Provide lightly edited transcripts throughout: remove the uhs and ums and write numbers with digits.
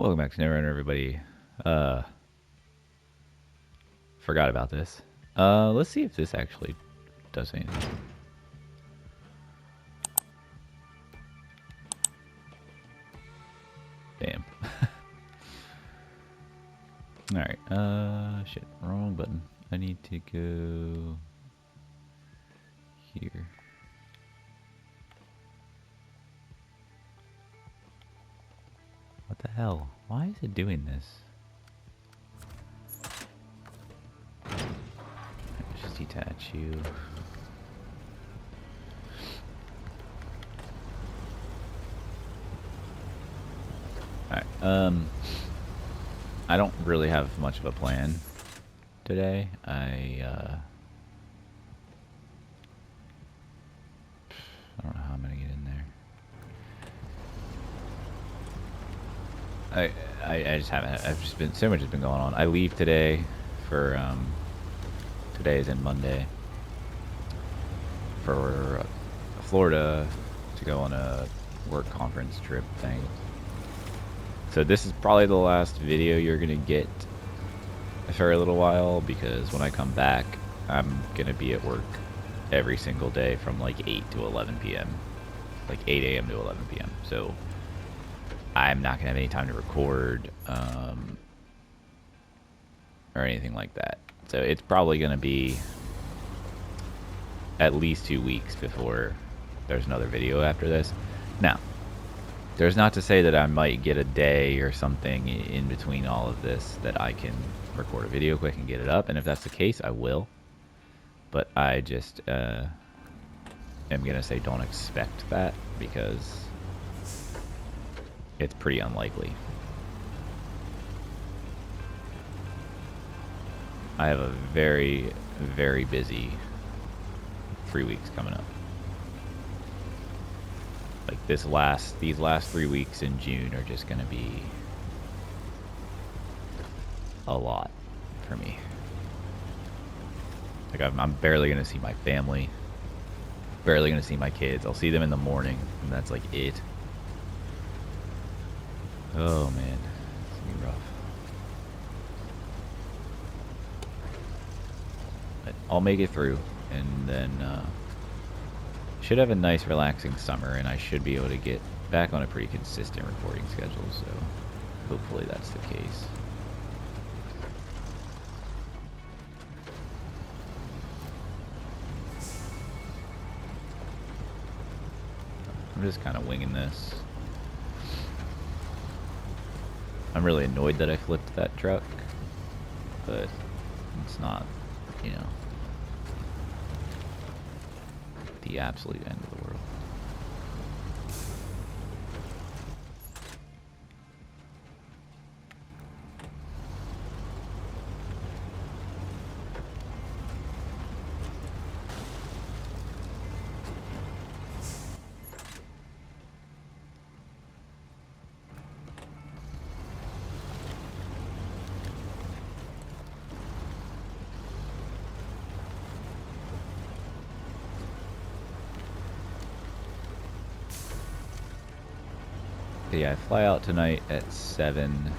Welcome back to SnowRunner, everybody. Forgot about this. Let's see if this actually does anything. Damn. Alright, shit, wrong button. I need to go here. What the hell? Why is it doing this? Let's just detach you. Alright, I don't really have much of a plan today. I don't know how I'm gonna get in there. I just haven't. I've just been so much has been going on. I leave today for today is in Monday for Florida to go on a work conference trip thing. So this is probably the last video you're gonna get for a little while, because when I come back, I'm gonna be at work every single day from like 8 to 11 p.m. like 8 a.m. to 11 p.m. So I'm not gonna have any time to record or anything like that. So it's probably gonna be at least 2 weeks before there's another video after this. Now, there's not to say that I might get a day or something in between all of this that I can record a video quick and get it up, and if that's the case, I will. But I just am gonna say don't expect that, because it's pretty unlikely. I have a very, very busy 3 weeks coming up. Like these last 3 weeks in June are just gonna be a lot for me. Like I'm barely gonna see my family, barely gonna see my kids. I'll see them in the morning, and that's like it. Oh man, it's gonna be rough. But I'll make it through, and then should have a nice relaxing summer, and I should be able to get back on a pretty consistent recording schedule, so hopefully that's the case. I'm just kind of winging this. I'm really annoyed that I flipped that truck, but it's not, you know, the absolute end of the world. Yeah, I fly out tonight at 7:10,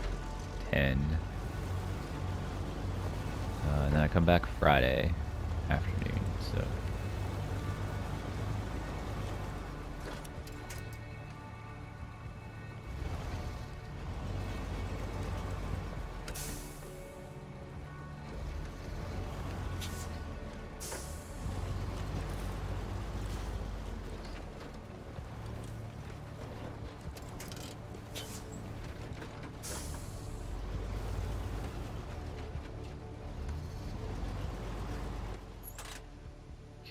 and then I come back Friday afternoon, so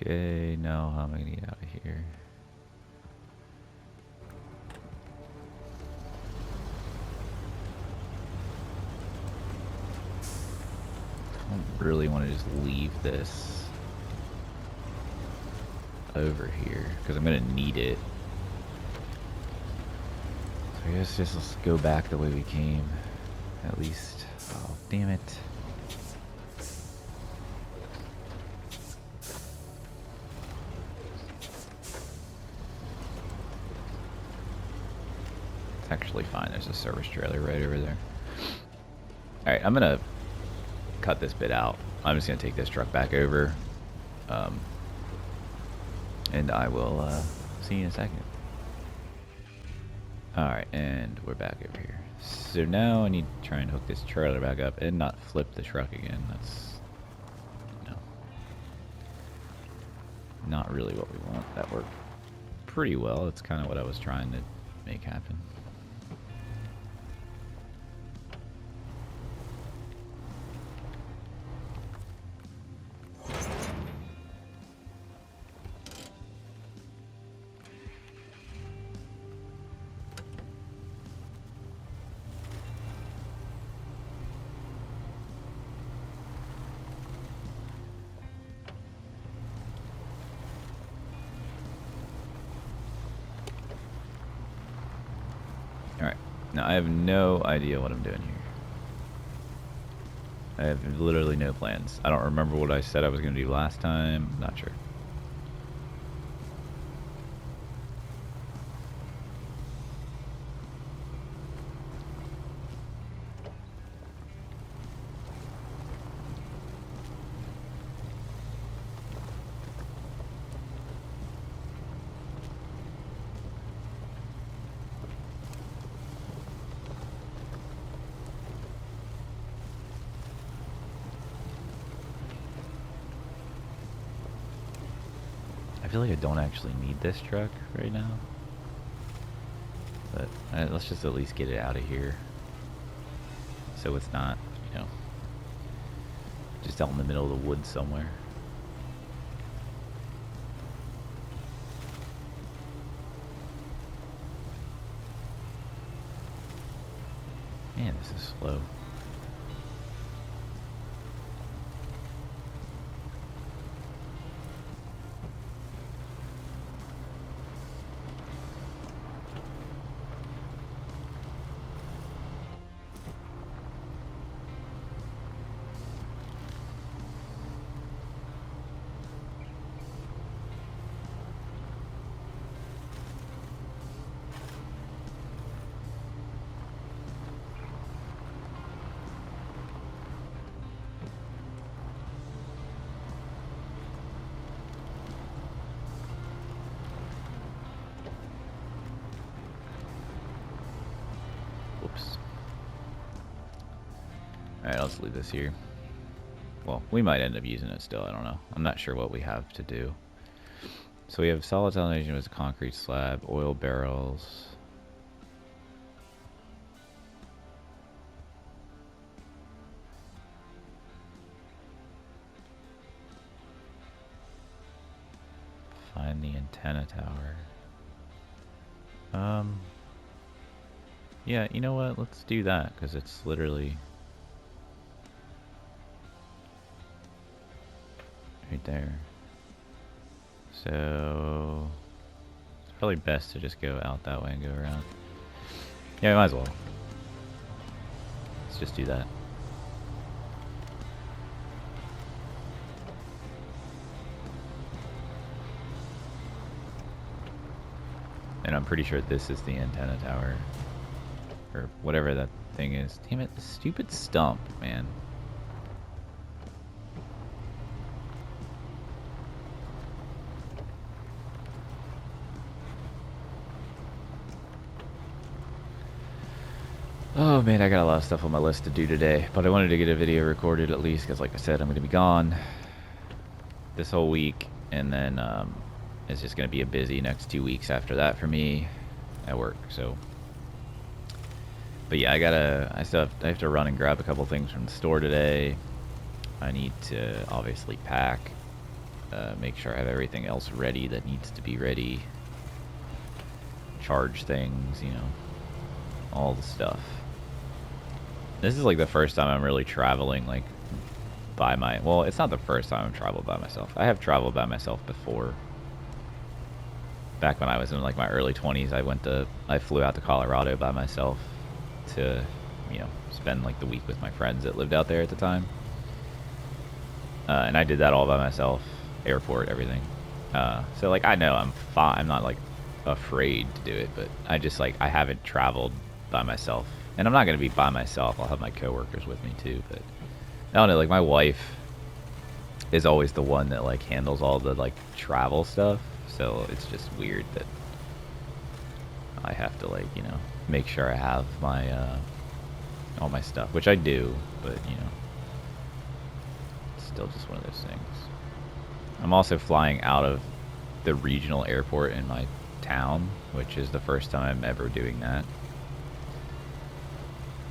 okay, now how am I gonna get out of here? I don't really want to just leave this over here, because I'm gonna need it. So I guess just let's go back the way we came, at least. Oh, damn it. It's actually fine. There's a service trailer right over there. Alright, I'm gonna cut this bit out. I'm just gonna take this truck back over. And I will see you in a second. Alright, and we're back over here. So now I need to try and hook this trailer back up and not flip the truck again. That's, you know, not really what we want. That worked pretty well. It's kind of what I was trying to make happen. Alright, now I have no idea what I'm doing here. I have literally no plans. I don't remember what I said I was going to do last time. I'm not sure. I feel like I don't actually need this truck right now. But let's just at least get it out of here. So it's not, you know, just out in the middle of the woods somewhere. Man, this is slow. Whoops. Alright, let's leave this here. Well, we might end up using it still, I don't know. I'm not sure what we have to do. So we have solid foundation with a concrete slab, oil barrels. Find the antenna tower. Yeah, you know what? Let's do that, because it's literally right there. So it's probably best to just go out that way and go around. Yeah, we might as well. Let's just do that. And I'm pretty sure this is the antenna tower. Or whatever that thing is. Damn it, the stupid stump, man. Oh man, I got a lot of stuff on my list to do today. But I wanted to get a video recorded at least, because like I said, I'm going to be gone this whole week. And then it's just going to be a busy next 2 weeks after that for me at work, so... But yeah, I have to run and grab a couple things from the store today. I need to obviously pack, make sure I have everything else ready that needs to be ready, charge things, you know, all the stuff. This is like the first time I'm really traveling like by my, well, it's not the first time I've traveled by myself. I have traveled by myself before. Back when I was in like my early 20s, I flew out to Colorado by myself to, you know, spend like the week with my friends that lived out there at the time. And I did that all by myself, airport, everything. So like I know I'm fine. I'm not like afraid to do it, but I just like, I haven't traveled by myself, and I'm not going to be by myself. I'll have my coworkers with me too, but I don't know, like my wife is always the one that like handles all the like travel stuff, so it's just weird that I have to like, you know, make sure I have my all my stuff, which I do, but you know, it's still just one of those things. I'm also flying out of the regional airport in my town, which is the first time I'm ever doing that.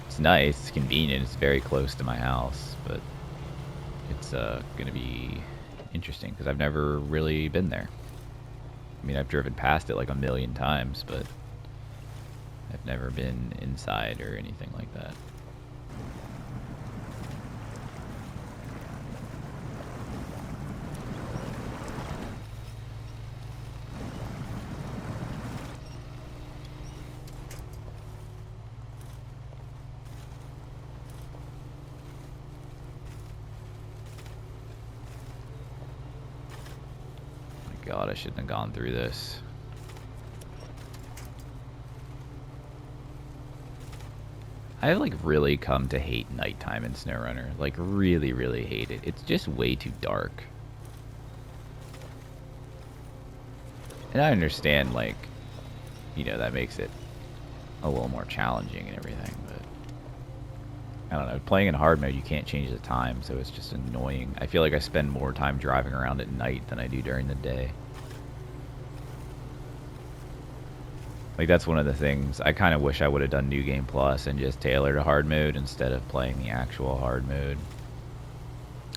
It's nice, it's convenient, it's very close to my house, but it's gonna be interesting because I've never really been there. I mean, I've driven past it like a million times, but I've never been inside or anything like that. God, I shouldn't have gone through this. I've like really come to hate nighttime in SnowRunner. Like really, really hate it. It's just way too dark. And I understand, like, you know, that makes it a little more challenging and everything, but I don't know. Playing in hard mode, you can't change the time, so it's just annoying. I feel like I spend more time driving around at night than I do during the day. Like, that's one of the things. I kind of wish I would have done New Game Plus and just tailored a hard mode instead of playing the actual hard mode.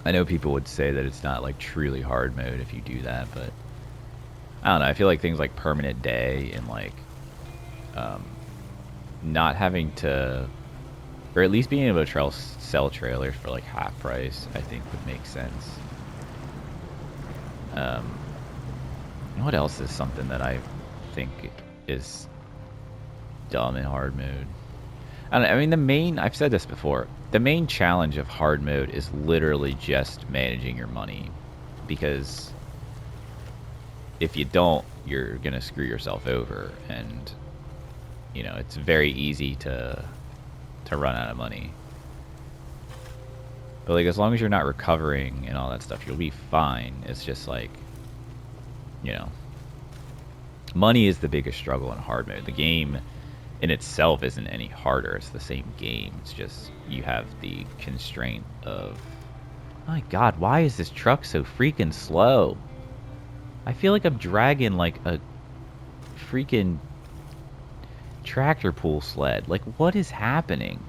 I know people would say that it's not, like, truly hard mode if you do that, but I don't know. I feel like things like permanent day and, like, not having to, or at least being able to sell trailers for, like, half price, I think would make sense. What else is something that I think is dumb in hard mode? I don't know, I mean, the main, I've said this before, the main challenge of hard mode is literally just managing your money, because if you don't, you're gonna screw yourself over, and you know, it's very easy to run out of money. But like, as long as you're not recovering and all that stuff, you'll be fine. It's just like, you know, money is the biggest struggle in hard mode. The game in itself isn't any harder. It's the same game. It's just you have the constraint of, oh my God, why is this truck so freaking slow? I feel like I'm dragging like a freaking tractor pull sled. Like, what is happening?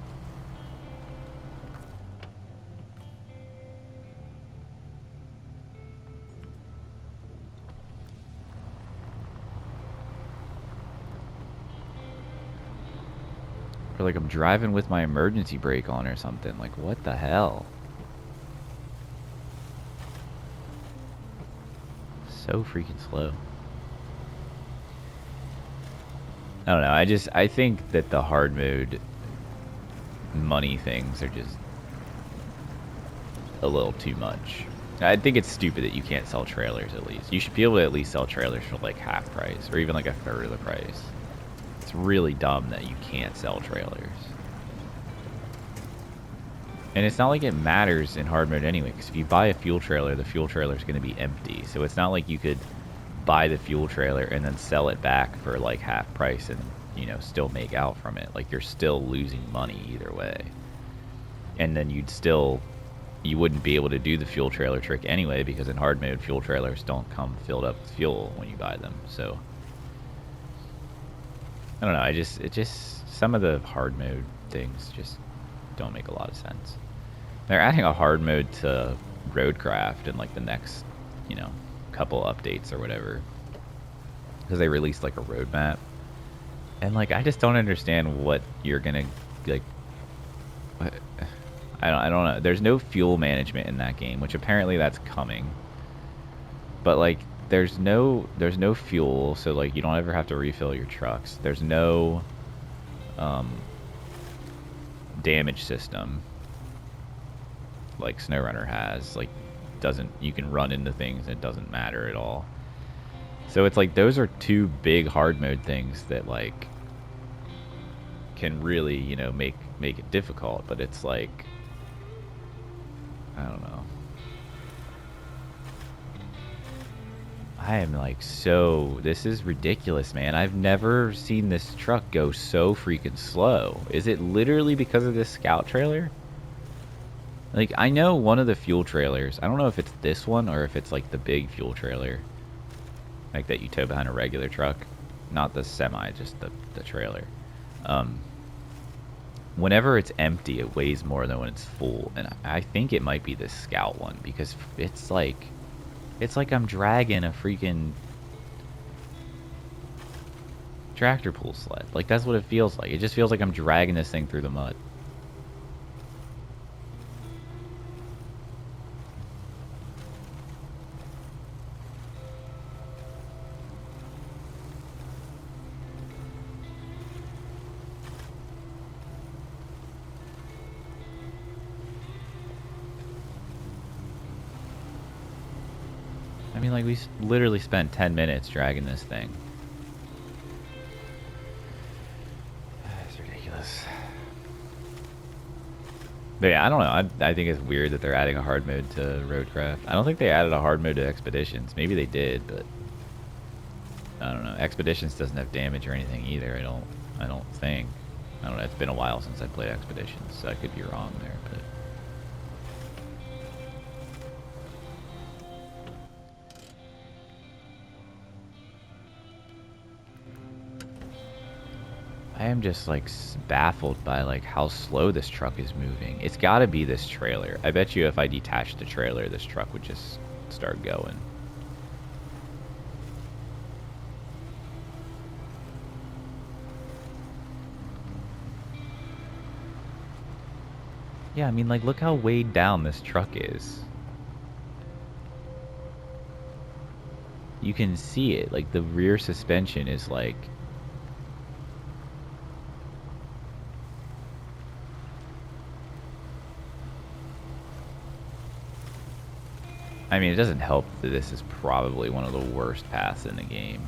Or like I'm driving with my emergency brake on or something. Like, what the hell? So freaking slow. I don't know. I think that the hard mode money things are just a little too much. I think it's stupid that you can't sell trailers at least. You should be able to at least sell trailers for like half price or even like a third of the price. It's really dumb that you can't sell trailers. And it's not like it matters in hard mode anyway, because if you buy a fuel trailer, the fuel trailer is going to be empty. So it's not like you could buy the fuel trailer and then sell it back for like half price and, you know, still make out from it. Like, you're still losing money either way. And then you wouldn't be able to do the fuel trailer trick anyway, because in hard mode, fuel trailers don't come filled up with fuel when you buy them. So I don't know. Some of the hard mode things just don't make a lot of sense. They're adding a hard mode to Roadcraft in like the next, you know, couple updates or whatever, because they released like a roadmap, and like I just don't understand what you're gonna like. I don't know. There's no fuel management in that game, which apparently that's coming. But like, there's no fuel, so like you don't ever have to refill your trucks. There's no damage system like SnowRunner has. Like, you can run into things, it doesn't matter at all. So it's like those are two big hard mode things that like can really, you know, make it difficult, but it's like I don't know. I am like this is ridiculous, man. I've never seen this truck go so freaking slow. Is it literally because of this scout trailer? Like, I know one of the fuel trailers, I don't know if it's this one or if it's like the big fuel trailer. Like that you tow behind a regular truck. Not the semi, just the trailer. Whenever it's empty, it weighs more than when it's full. And I think it might be this scout one because it's like I'm dragging a freaking tractor pull sled. Like, that's what it feels like. It just feels like I'm dragging this thing through the mud. I mean, like, we literally spent 10 minutes dragging this thing. It's ridiculous. But yeah, I don't know. I think it's weird that they're adding a hard mode to Roadcraft. I don't think they added a hard mode to Expeditions. Maybe they did, but I don't know. Expeditions doesn't have damage or anything either. I don't think. I don't know. It's been a while since I played Expeditions, so I could be wrong there, but. I am just like baffled by like how slow this truck is moving. It's got to be this trailer. I bet you if I detached the trailer, this truck would just start going. Yeah, I mean, like, look how weighed down this truck is. You can see it. Like, the rear suspension is like... I mean, it doesn't help that this is probably one of the worst paths in the game.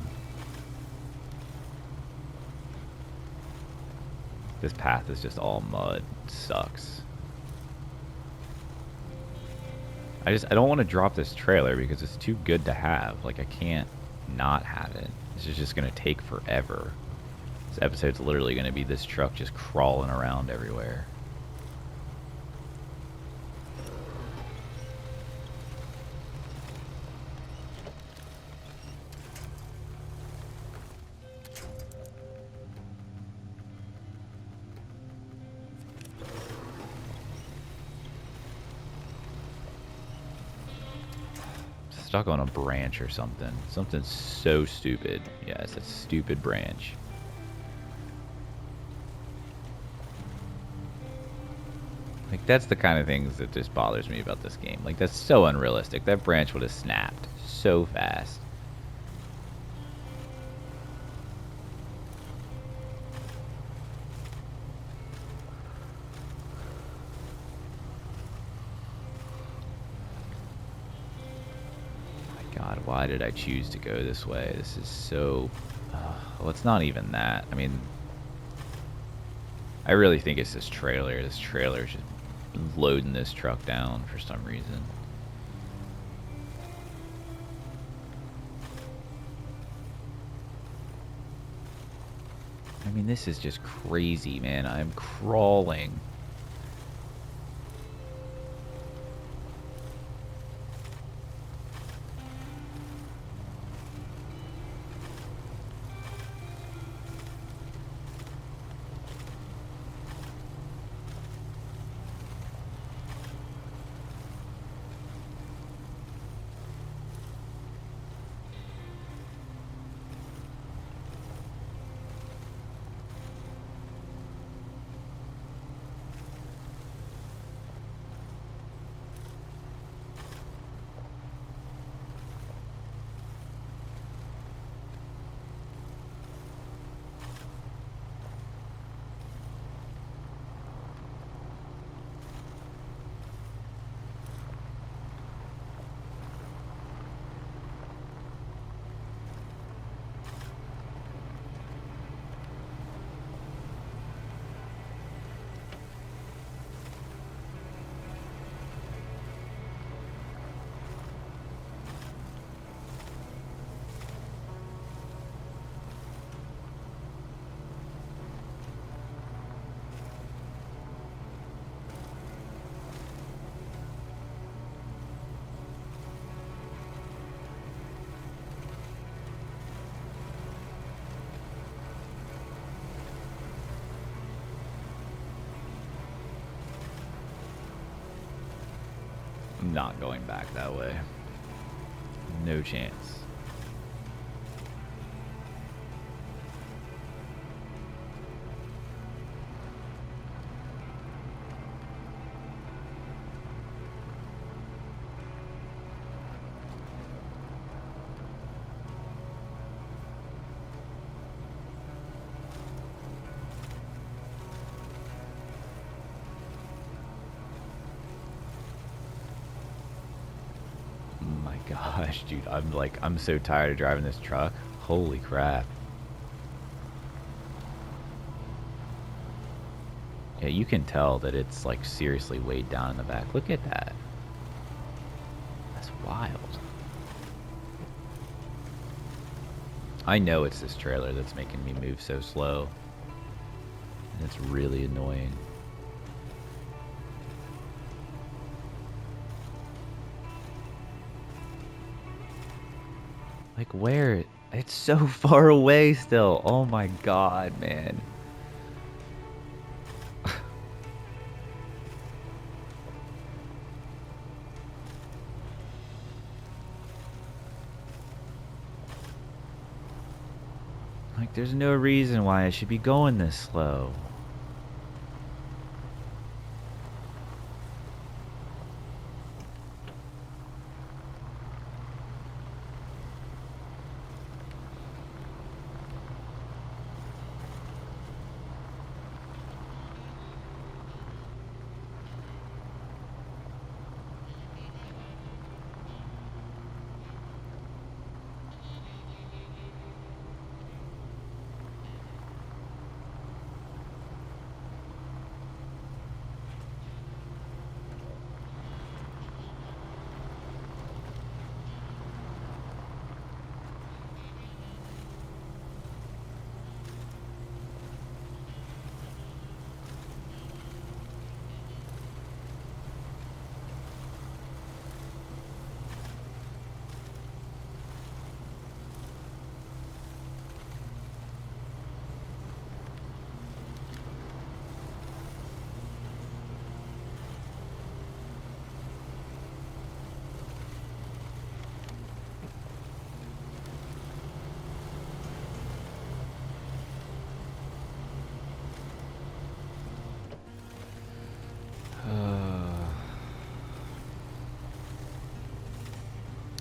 This path is just all mud. It sucks. I don't want to drop this trailer because it's too good to have. Like, I can't not have it. This is just going to take forever. This episode's literally going to be this truck just crawling around everywhere. Stuck on a branch or something. Something so stupid. Yeah, it's a stupid branch. Like, that's the kind of things that just bothers me about this game. Like, that's so unrealistic. That branch would have snapped so fast. God, why did I choose to go this way? This is so... well, it's not even that. I mean, I really think it's this trailer. This trailer is just loading this truck down for some reason. I mean, this is just crazy, man. I'm crawling. not going back that way. No chance. Gosh, dude, I'm so tired of driving this truck. Holy crap. Yeah, you can tell that it's like seriously weighed down in the back. Look at that. That's wild. I know it's this trailer that's making me move so slow. And it's really annoying. Like, where? It's so far away still. Oh my god, man. Like, there's no reason why I should be going this slow.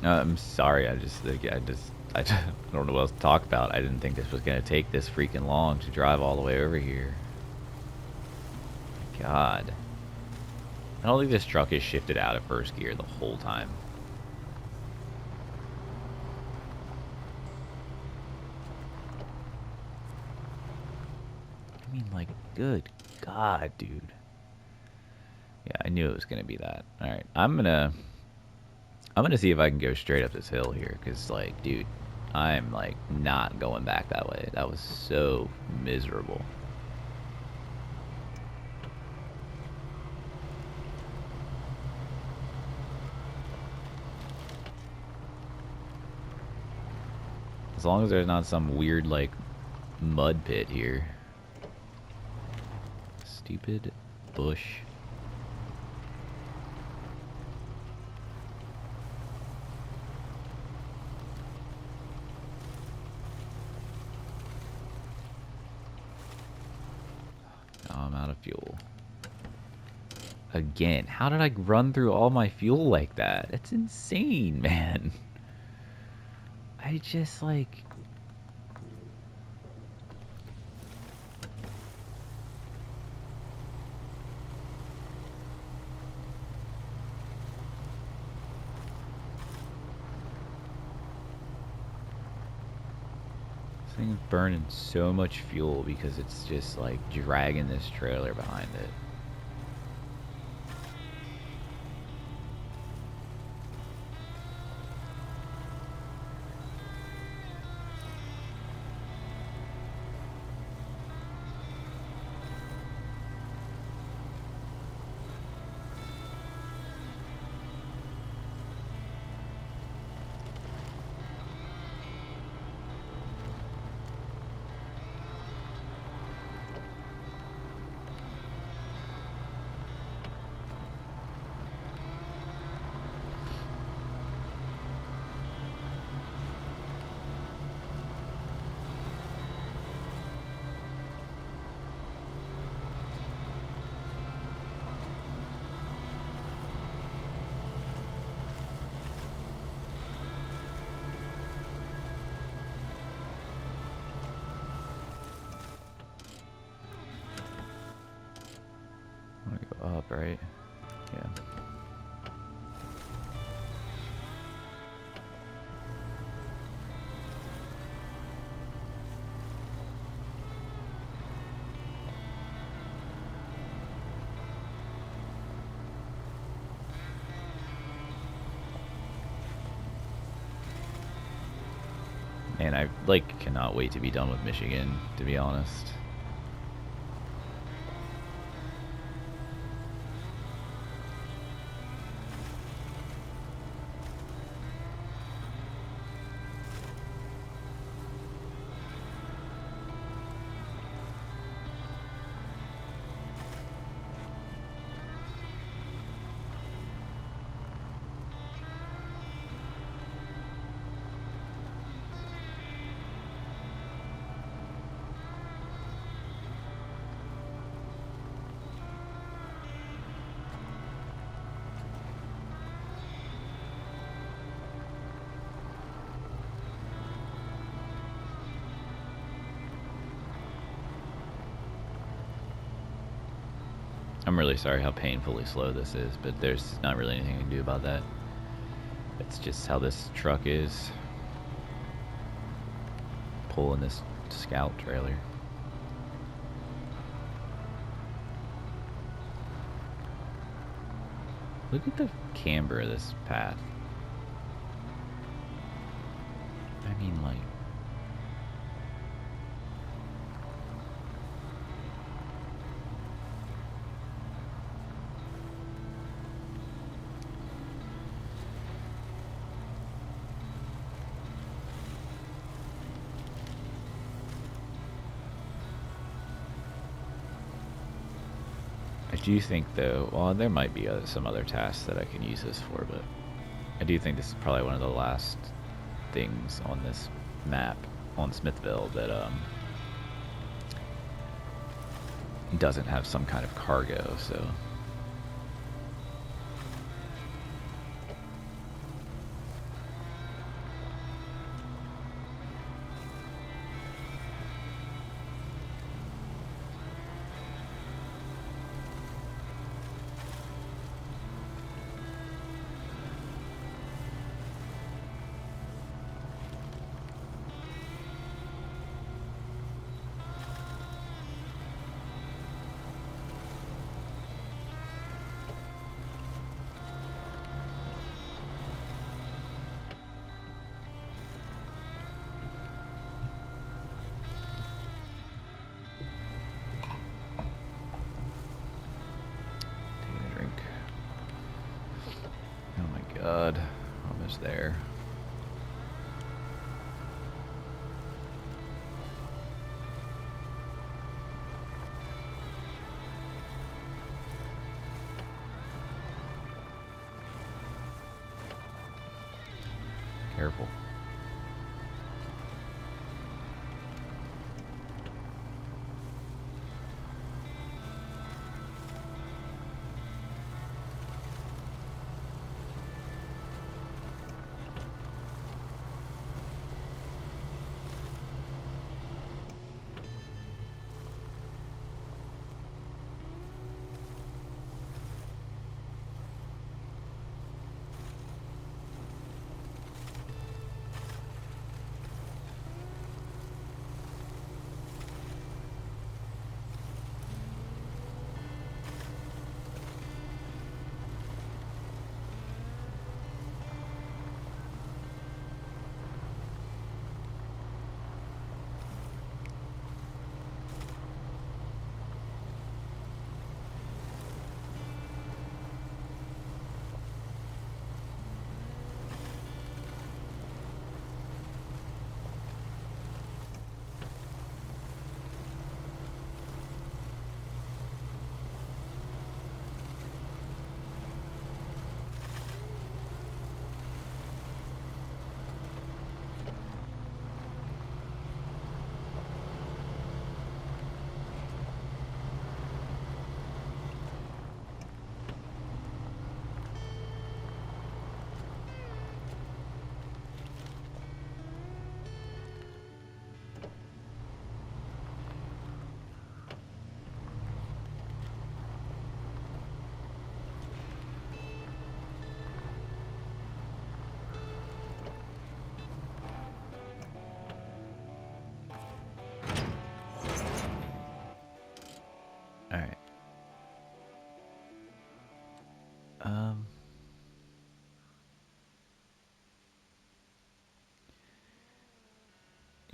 I'm sorry. I don't know what else to talk about. I didn't think this was gonna take this freaking long to drive all the way over here. God, I don't think this truck is shifted out of first gear the whole time. I mean, like, good God, dude. Yeah, I knew it was gonna be that. All right, I'm gonna see if I can go straight up this hill here, because, like, dude, I'm, like, not going back that way. That was so miserable. As long as there's not some weird, like, mud pit here. Stupid bush. Now I'm out of fuel. Again, how did I run through all my fuel like that? That's insane, man. I just, like... This thing's burning so much fuel because it's just, like, dragging this trailer behind it. right? Yeah. And I cannot wait to be done with Michigan, to be honest. I'm really sorry how painfully slow this is, but there's not really anything I can do about that. It's just how this truck is. Pulling this scout trailer. Look at the camber of this path. I mean, like... I do think, though, well, there might be some other tasks that I can use this for, but I do think this is probably one of the last things on this map on Smithville that doesn't have some kind of cargo, so... God, almost there. Careful.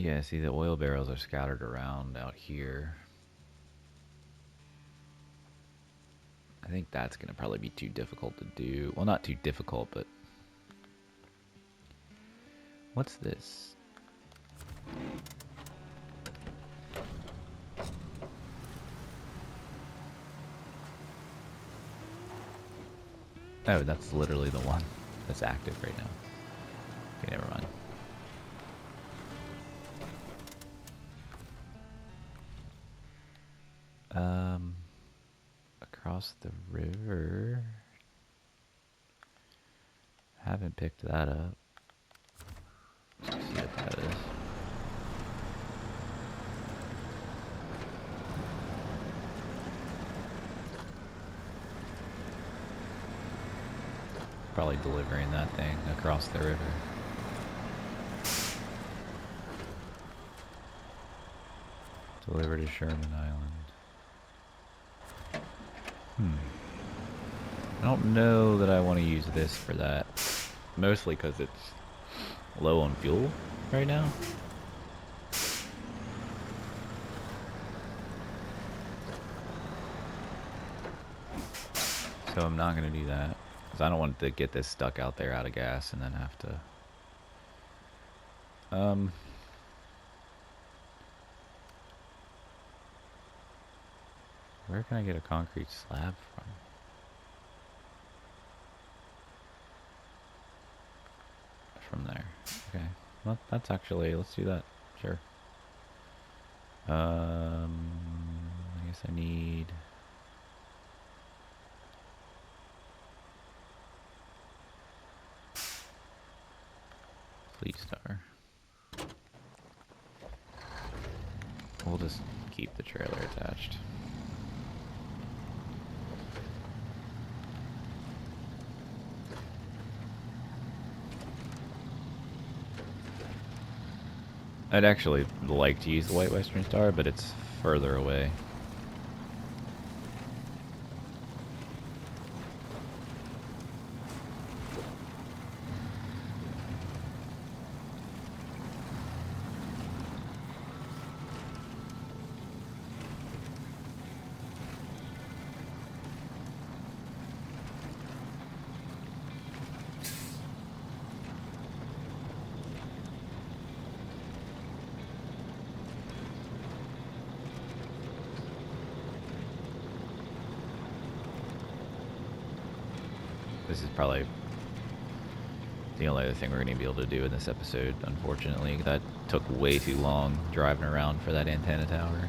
Yeah, see, the oil barrels are scattered around out here. I think that's going to probably be too difficult to do. Well, not too difficult, but... What's this? Oh, that's literally the one that's active right now. Okay, never mind. Across the river. Haven't picked that up. Let's see what that is. Probably delivering that thing across the river. Delivered to Sherman Island. I don't know that I want to use this for that. Mostly because it's low on fuel right now. So I'm not going to do that. Because I don't want to get this stuck out there out of gas and then have to... Where can I get a concrete slab from? From there. Okay. Well, that's actually... Let's do that. Sure. I guess I need... Fleet Star. We'll just keep the trailer attached. I'd actually like to use the White Western Star, but it's further away. This is probably the only other thing we're going to be able to do in this episode, unfortunately. That took way too long driving around for that antenna tower.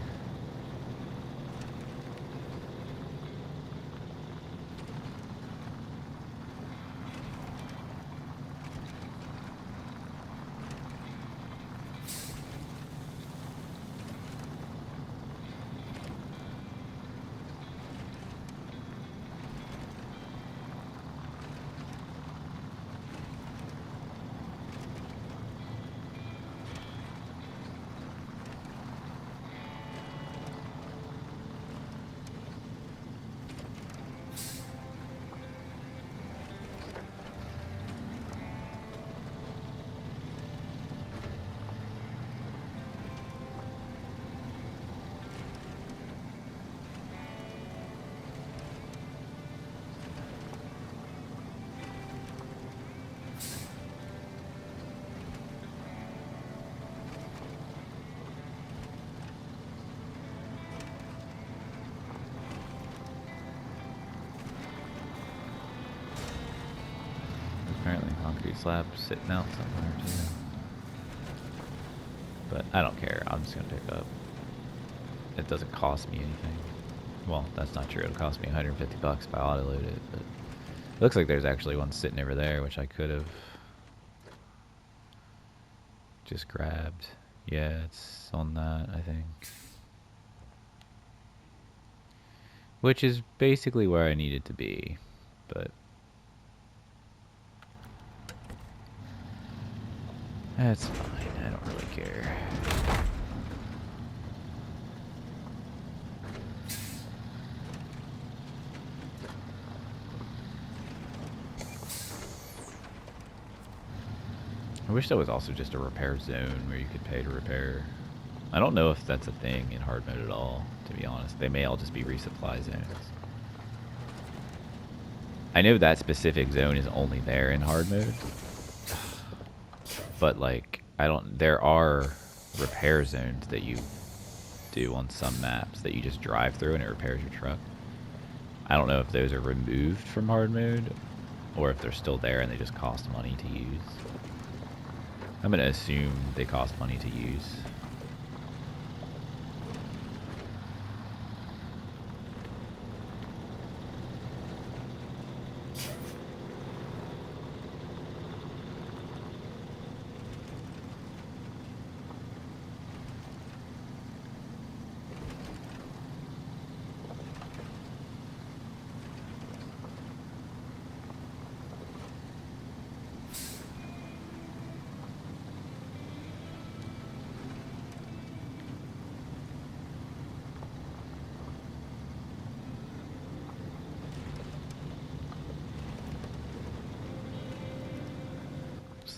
Apparently concrete slab sitting out somewhere too. But I don't care, I'm just gonna pick up. It doesn't cost me anything. Well, that's not true, it'll cost me 150 bucks if I auto-load it, but it looks like there's actually one sitting over there, which I could have just grabbed. Yeah, it's on that, I think. Which is basically where I need it to be, but that's fine, I don't really care. I wish there was also just a repair zone where you could pay to repair. I don't know if that's a thing in hard mode at all, to be honest. They may all just be resupply zones. I know that specific zone is only there in hard mode. But like, there are repair zones that you do on some maps that you just drive through and it repairs your truck. I don't know if those are removed from hard mode or if they're still there and they just cost money to use. I'm gonna assume they cost money to use.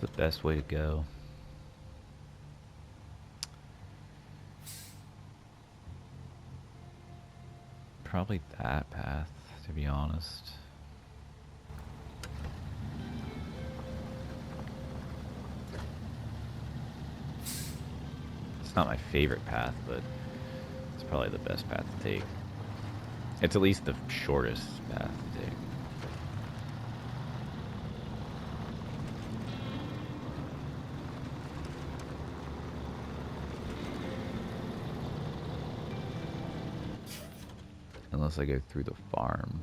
The best way to go. Probably that path, to be honest. It's not my favorite path, but it's probably the best path to take. It's at least the shortest path to take. Unless I go through the farm.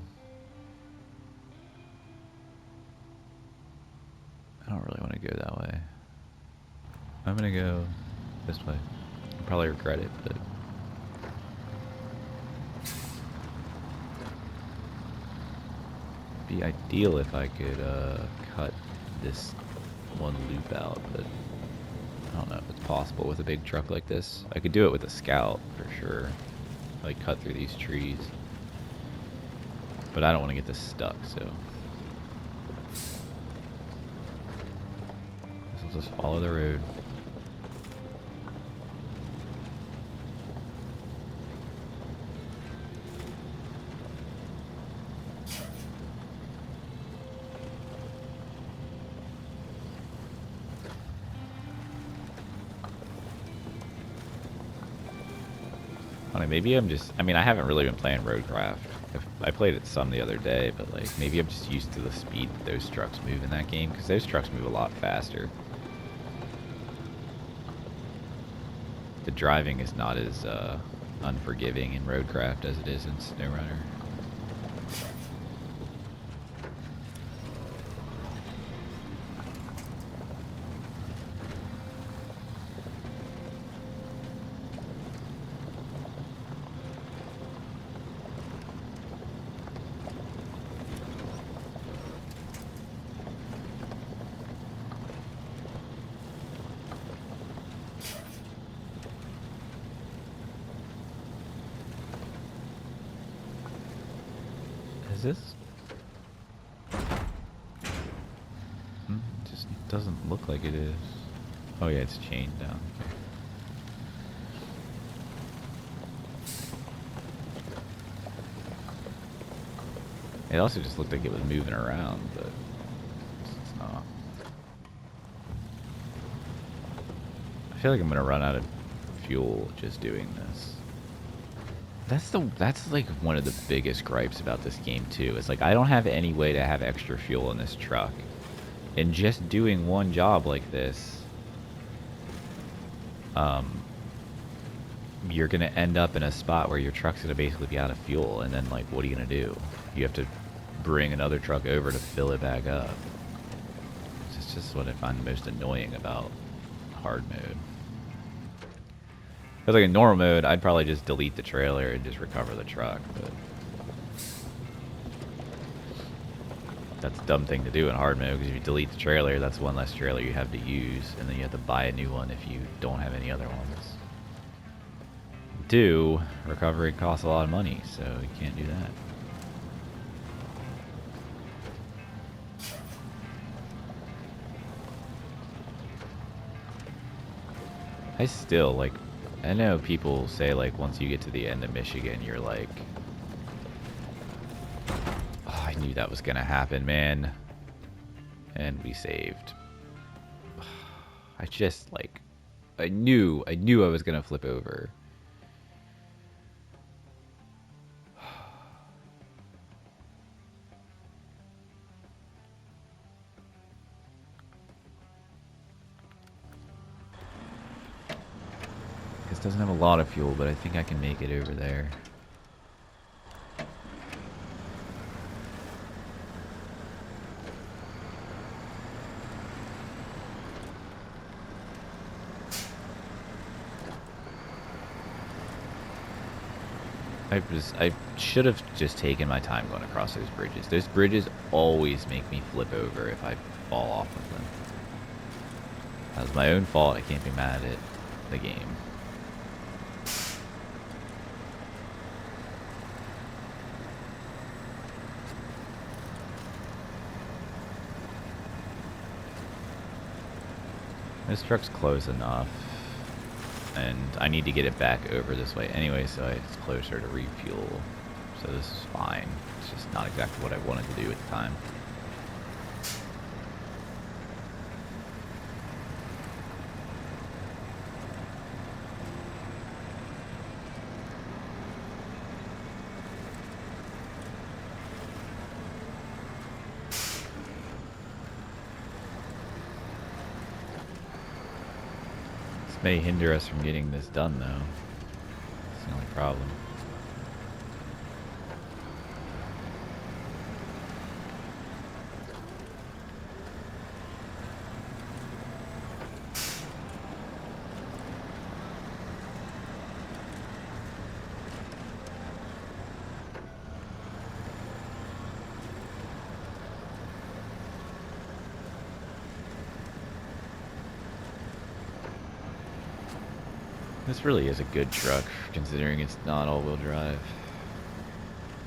I don't really want to go that way. I'm gonna go this way. I'll probably regret it, but it'd be ideal if I could cut this one loop out, but I don't know if it's possible with a big truck like this. I could do it with a Scout for sure. Like cut through these trees. But I don't want to get this stuck, so this will just follow the road. Maybe I'm just, I mean, I haven't really been playing Roadcraft. I played it some the other day, but like, maybe I'm just used to the speed that those trucks move in that game, because those trucks move a lot faster. The driving is not as unforgiving in Roadcraft as it is in SnowRunner. Is this? Just doesn't look like it is. Oh yeah, it's chained down. Okay. It also just looked like it was moving around, but it's not. I feel like I'm gonna run out of fuel just doing this. That's like one of the biggest gripes about this game too. It's like I don't have any way to have extra fuel in this truck. And just doing one job like this, you're gonna end up in a spot where your truck's gonna basically be out of fuel, and then like what are you gonna do? You have to bring another truck over to fill it back up. It's just what I find most annoying about hard mode. Because like in normal mode, I'd probably just delete the trailer and just recover the truck, but that's a dumb thing to do in hard mode, because if you delete the trailer, that's one less trailer you have to use, and then you have to buy a new one if you don't have any other ones. Recovery costs a lot of money, so you can't do that. I still, like, I know people say, like, once you get to the end of Michigan, you're like, oh, I knew that was gonna happen, man. And we saved. I just, like, I knew I was gonna flip over. This doesn't have a lot of fuel, but I think I can make it over there. I should have just taken my time going across those bridges. Those bridges always make me flip over if I fall off of them. That was my own fault. I can't be mad at the game. This truck's close enough. And I need to get it back over this way anyway, so it's closer to refuel. So this is fine. It's just not exactly what I wanted to do at the time. May hinder us from getting this done, though. That's the only problem. This really is a good truck, considering it's not all-wheel drive.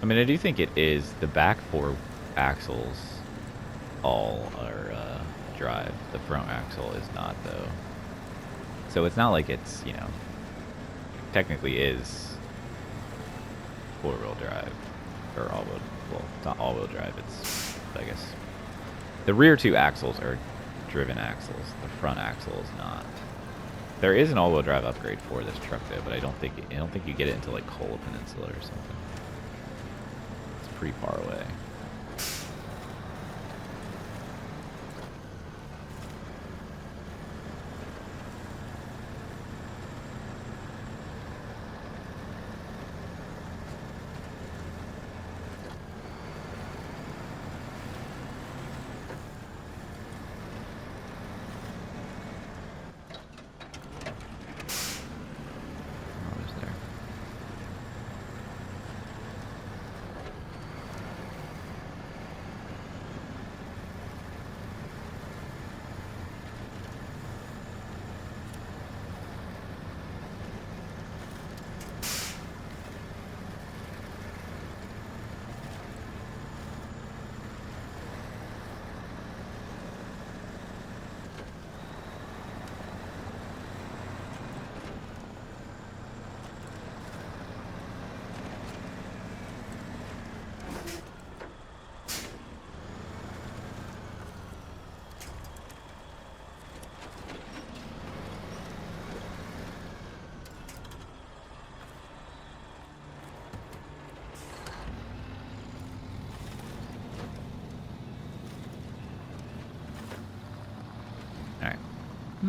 I mean, I do think it is. The back 4 axles all are drive. The front axle is not, though. So it's not like it's, you know, technically is 4-wheel drive. Or all-wheel, well, it's not all-wheel drive, it's, I guess. The rear 2 axles are driven axles. The front axle is not. There is an all-wheel drive upgrade for this truck, though, but I don't think you get it until like Kola Peninsula or something. It's pretty far away.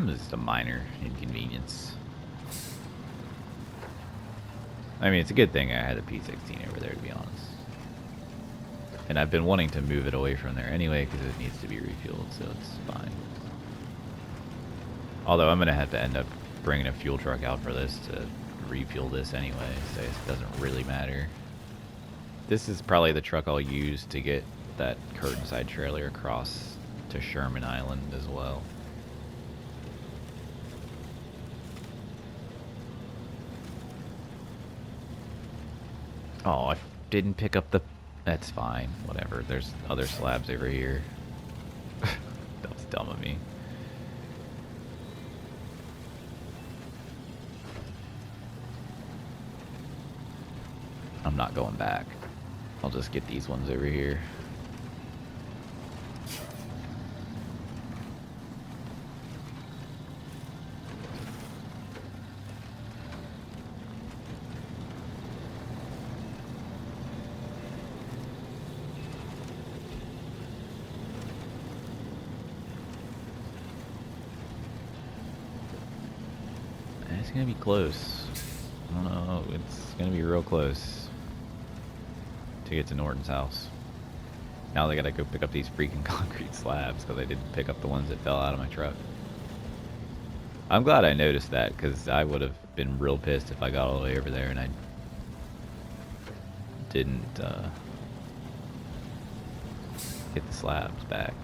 Just a minor inconvenience. I mean, it's a good thing I had a P16 over there, to be honest. And I've been wanting to move it away from there anyway, because it needs to be refueled, so it's fine. Although I'm going to have to end up bringing a fuel truck out for this to refuel this anyway, so it doesn't really matter. This is probably the truck I'll use to get that curtain-side trailer across to Sherman Island as well. Oh, I didn't pick up the... That's fine. Whatever. There's other slabs over here. That was dumb of me. I'm not going back. I'll just get these ones over here. It's gonna be close. I don't know. It's gonna be real close to get to Norton's house. Now they gotta go pick up these freaking concrete slabs because I didn't pick up the ones that fell out of my truck. I'm glad I noticed that because I would have been real pissed if I got all the way over there and I didn't get the slabs back.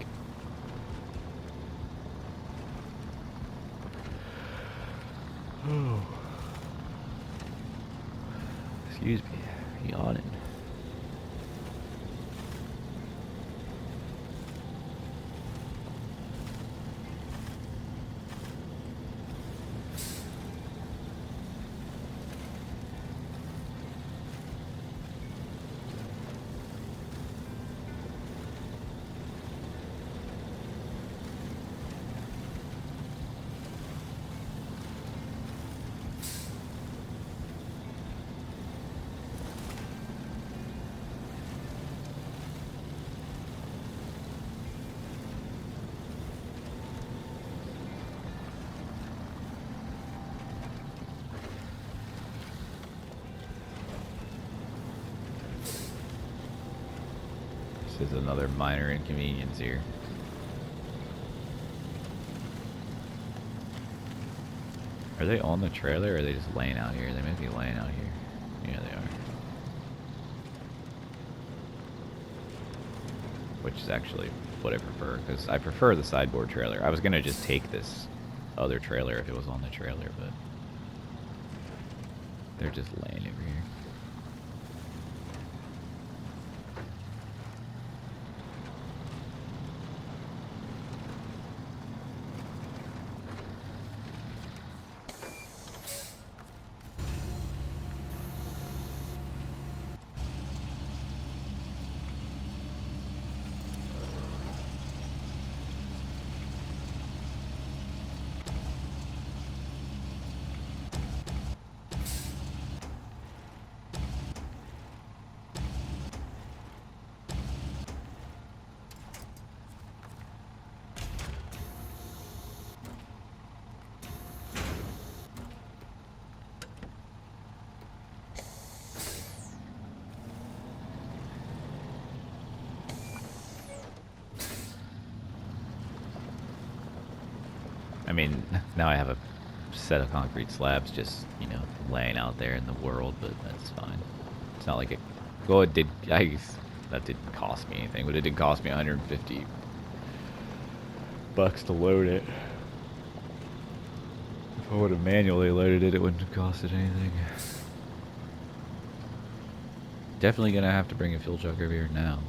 Excuse me, yawning. This is another minor inconvenience here. Are they on the trailer or are they just laying out here? They might be laying out here. Yeah, they are. Which is actually what I prefer, because I prefer the sideboard trailer. I was going to just take this other trailer if it was on the trailer, but they're just laying over here. I mean, now I have a set of concrete slabs just, you know, laying out there in the world, but that's fine. It's not like it... Well, it did... that didn't cost me anything, but it did cost me $150 to load it. If I would have manually loaded it, it wouldn't have costed anything. Definitely gonna have to bring a fuel truck over here now.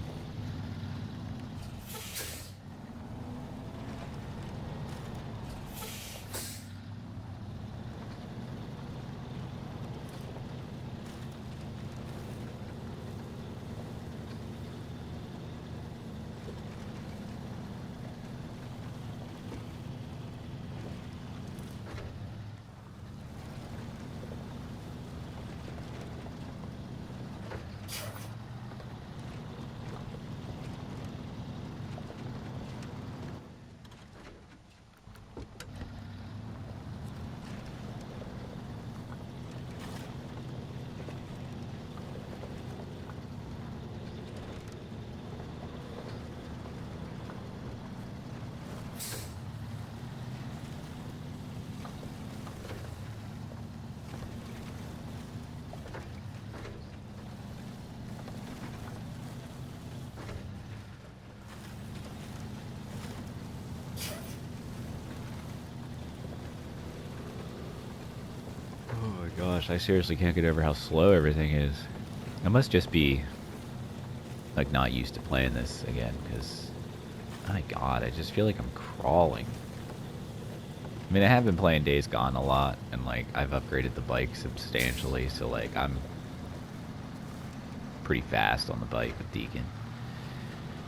Gosh, I seriously can't get over how slow everything is. I must just be, like, not used to playing this again, because, my god, I just feel like I'm crawling. I mean, I have been playing Days Gone a lot, and, like, I've upgraded the bike substantially, so, like, I'm pretty fast on the bike with Deacon.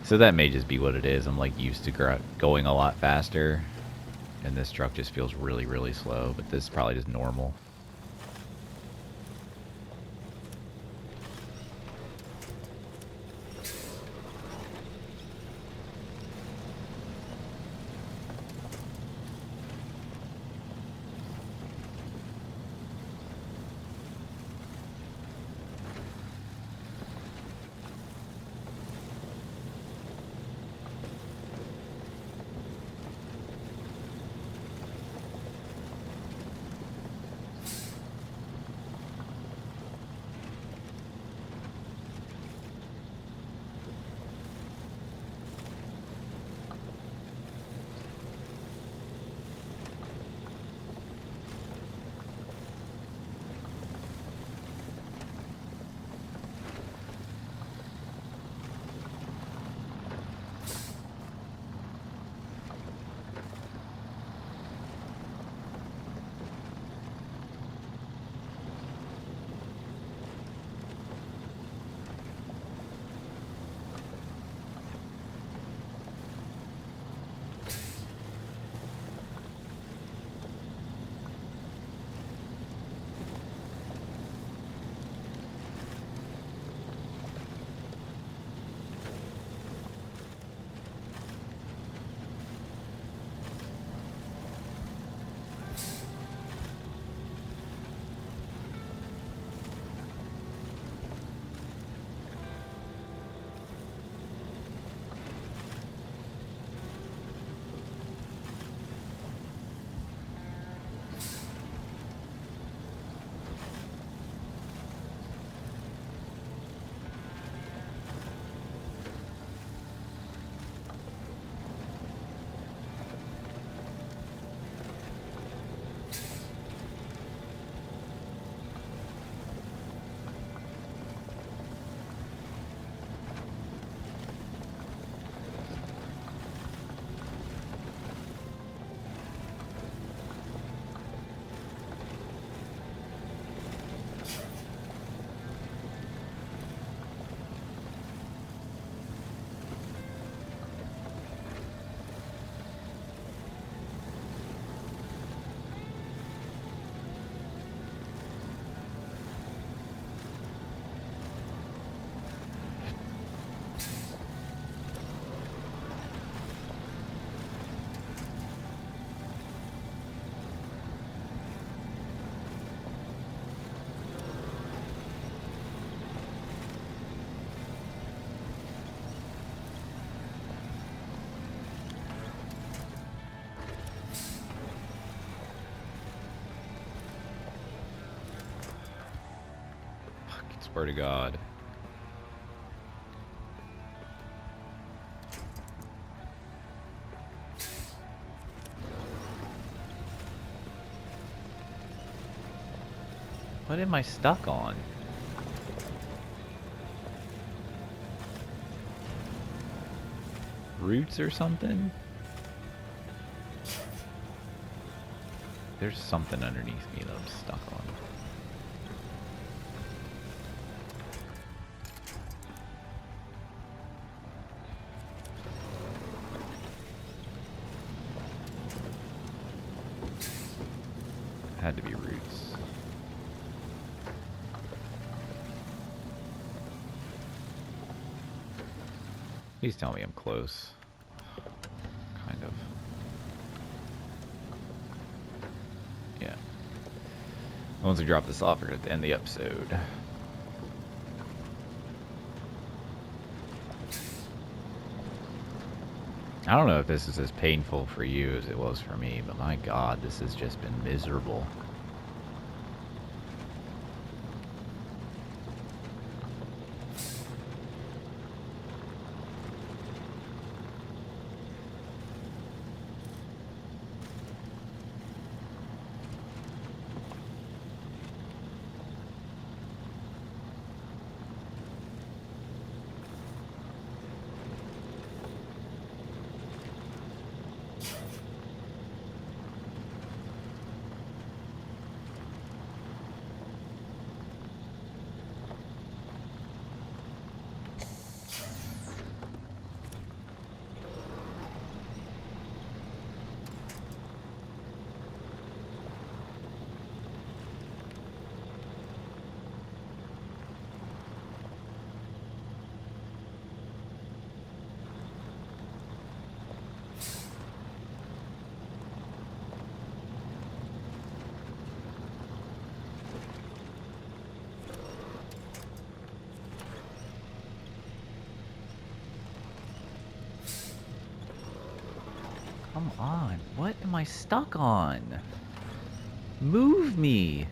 So that may just be what it is. I'm like used to going a lot faster, and this truck just feels really, really slow, but this is probably just normal. Swear to God. What am I stuck on? Roots or something? There's something underneath me that I'm stuck on. Had to be roots. Please tell me I'm close. Kind of. Yeah. Once we drop this off, we're going to end the episode. I don't know if this is as painful for you as it was for me, but my God, this has just been miserable. Come on. What am I stuck on? Move me.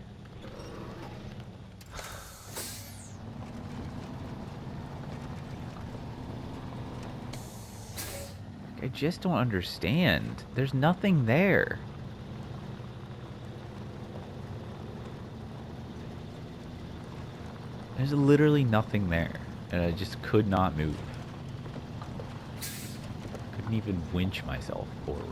I just don't understand. There's nothing there. There's literally nothing there. And I just could not move. Couldn't even winch myself forward.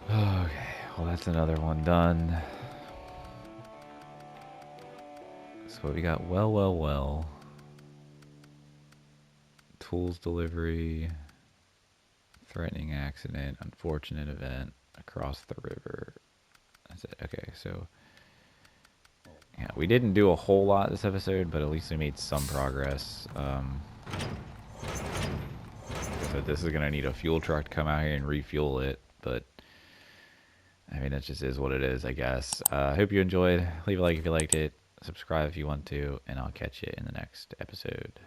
Okay, well that's another one done. So we got well. Tools delivery, threatening accident, unfortunate event, across the river. That's it. Okay, so yeah, we didn't do a whole lot this episode, but at least we made some progress. So this is gonna need a fuel truck to come out here and refuel it, but I mean, that just is what it is, I guess. I hope you enjoyed. Leave a like if you liked it. Subscribe if you want to, and I'll catch you in the next episode.